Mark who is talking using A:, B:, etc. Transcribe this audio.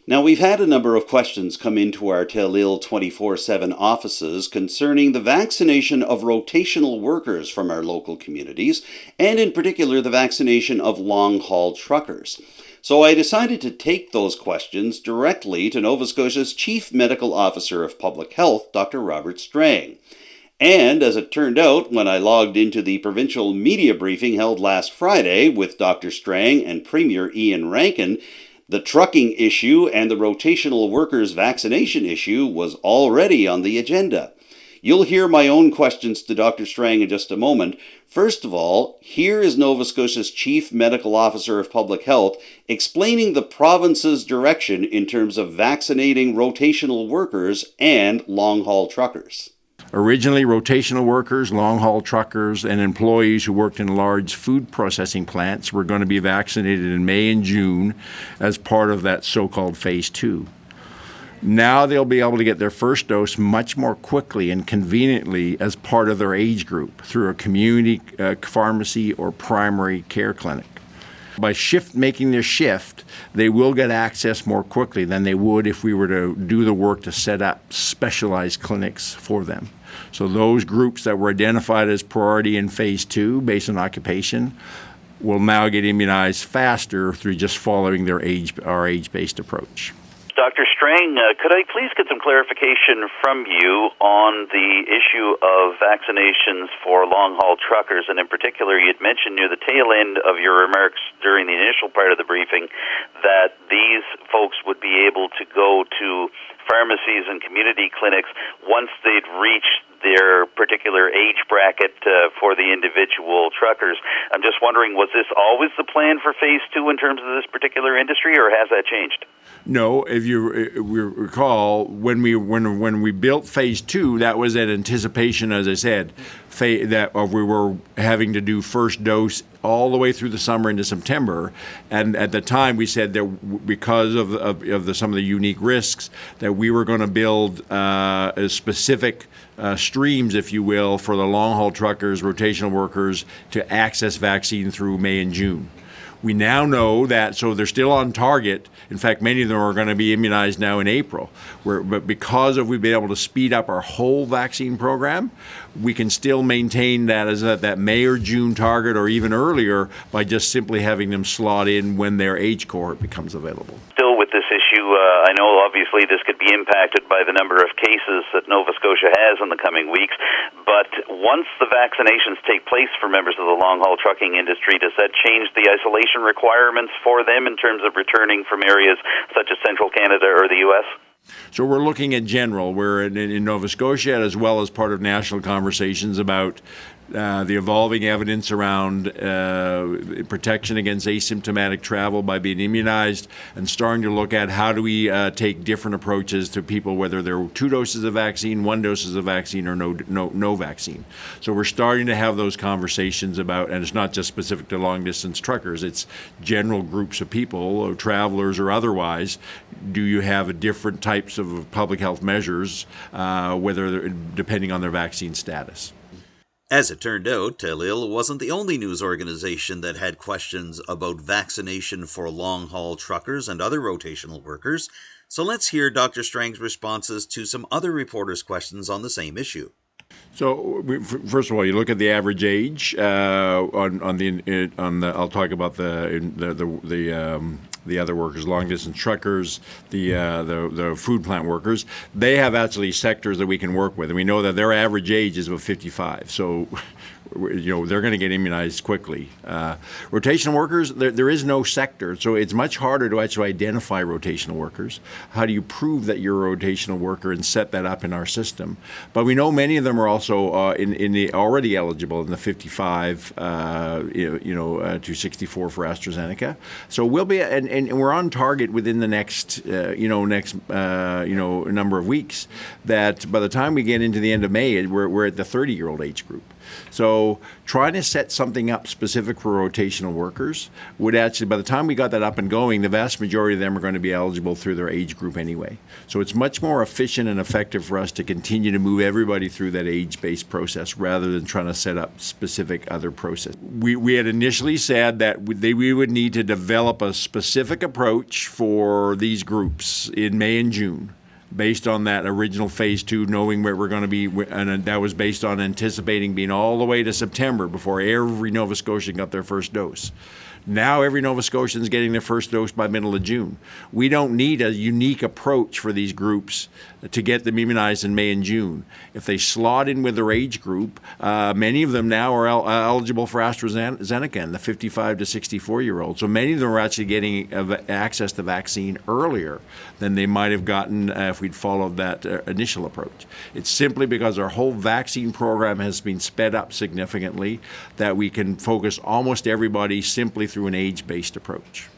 A: Now, we've had a number of questions come into our Telile 24/7 offices concerning the vaccination of rotational workers from our local communities, and in particular the vaccination of long-haul truckers. So I decided to take those questions directly to Nova Scotia's Chief Medical Officer of Public Health, Dr. Robert Strang. And as it turned out, when I logged into the provincial media briefing held last Friday with Dr. Strang and Premier Ian Rankin, the trucking issue and the rotational workers vaccination issue was already on the agenda. You'll hear my own questions to Dr. Strang in just a moment. First of all, here is Nova Scotia's Chief Medical Officer of Public Health explaining the province's direction in terms of vaccinating rotational workers and long-haul truckers.
B: Originally, rotational workers, long-haul truckers, and employees who worked in large food processing plants were going to be vaccinated in May and June as part of that so-called Phase 2. Now they'll be able to get their first dose much more quickly and conveniently as part of their age group through a community pharmacy or primary care clinic. By making their shift, they will get access more quickly than they would if we were to do the work to set up specialized clinics for them. So those groups that were identified as priority in Phase 2 based on occupation will now get immunized faster through just following our age-based approach.
C: Dr. Strang, could I please get some clarification from you on the issue of vaccinations for long-haul truckers? And in particular, you had mentioned near the tail end of your remarks during the initial part of the briefing that these folks would be able to go to pharmacies and community clinics once they'd reached their particular age bracket for the individual truckers. I'm just wondering, was this always the plan for Phase 2 in terms of this particular industry, or has that changed?
B: No, if you recall, when we built Phase 2, that was in anticipation, as I said, that we were having to do first dose all the way through the summer into September. And at the time, we said that because of some of the unique risks, that we were going to build specific streams, if you will, for the long-haul truckers, rotational workers to access vaccine through May and June. We now know that, so they're still on target. In fact, many of them are going to be immunized now in April. But because we've been able to speed up our whole vaccine program, we can still maintain that as that May or June target, or even earlier, by just simply having them slot in when their age cohort becomes available.
C: Still with this issue, I know obviously this could be impacted by the number of cases that Nova Scotia has in the coming weeks, but once the vaccinations take place for members of the long-haul trucking industry, does that change the isolation requirements for them in terms of returning from areas such as central Canada or the U.S.?
B: So we're looking at general. We're in Nova Scotia, as well as part of national conversations about the evolving evidence around protection against asymptomatic travel by being immunized, and starting to look at how do we take different approaches to people, whether they're 2 doses of vaccine, 1 dose of vaccine, or no vaccine. So we're starting to have those conversations about, and it's not just specific to long-distance truckers, it's general groups of people, or travelers or otherwise. Do you have different types of public health measures, depending on their vaccine status?
A: As it turned out, Telile wasn't the only news organization that had questions about vaccination for long-haul truckers and other rotational workers, so let's hear Dr. Strang's responses to some other reporters' questions on the same issue.
B: So, first of all, you look at the average age I'll talk about the other workers, long-distance truckers, the food plant workers. They have actually sectors that we can work with, and we know that their average age is about 55. So, they're going to get immunized quickly. Rotational workers, there is no sector, so it's much harder to actually identify rotational workers. How do you prove that you're a rotational worker and set that up in our system? But we know many of them are also already eligible in the 55 to 64 for AstraZeneca. So we'll be, and we're on target within the next number of weeks. That by the time we get into the end of May, we're at the 30-year-old age group. So trying to set something up specific for rotational workers would actually, by the time we got that up and going, the vast majority of them are going to be eligible through their age group anyway. So it's much more efficient and effective for us to continue to move everybody through that age-based process rather than trying to set up specific other process. We had initially said that we would need to develop a specific approach for these groups in May and June, based on that original phase 2, knowing where we're going to be, and that was based on anticipating being all the way to September before every Nova Scotian got their first dose. Now every Nova Scotian is getting their first dose by middle of June. We don't need a unique approach for these groups to get them immunized in May and June. If they slot in with their age group, many of them now are eligible for AstraZeneca, and the 55 to 64-year-olds. So many of them are actually getting access to vaccine earlier than they might have gotten if we'd followed that initial approach. It's simply because our whole vaccine program has been sped up significantly that we can focus almost everybody simply through an age-based approach.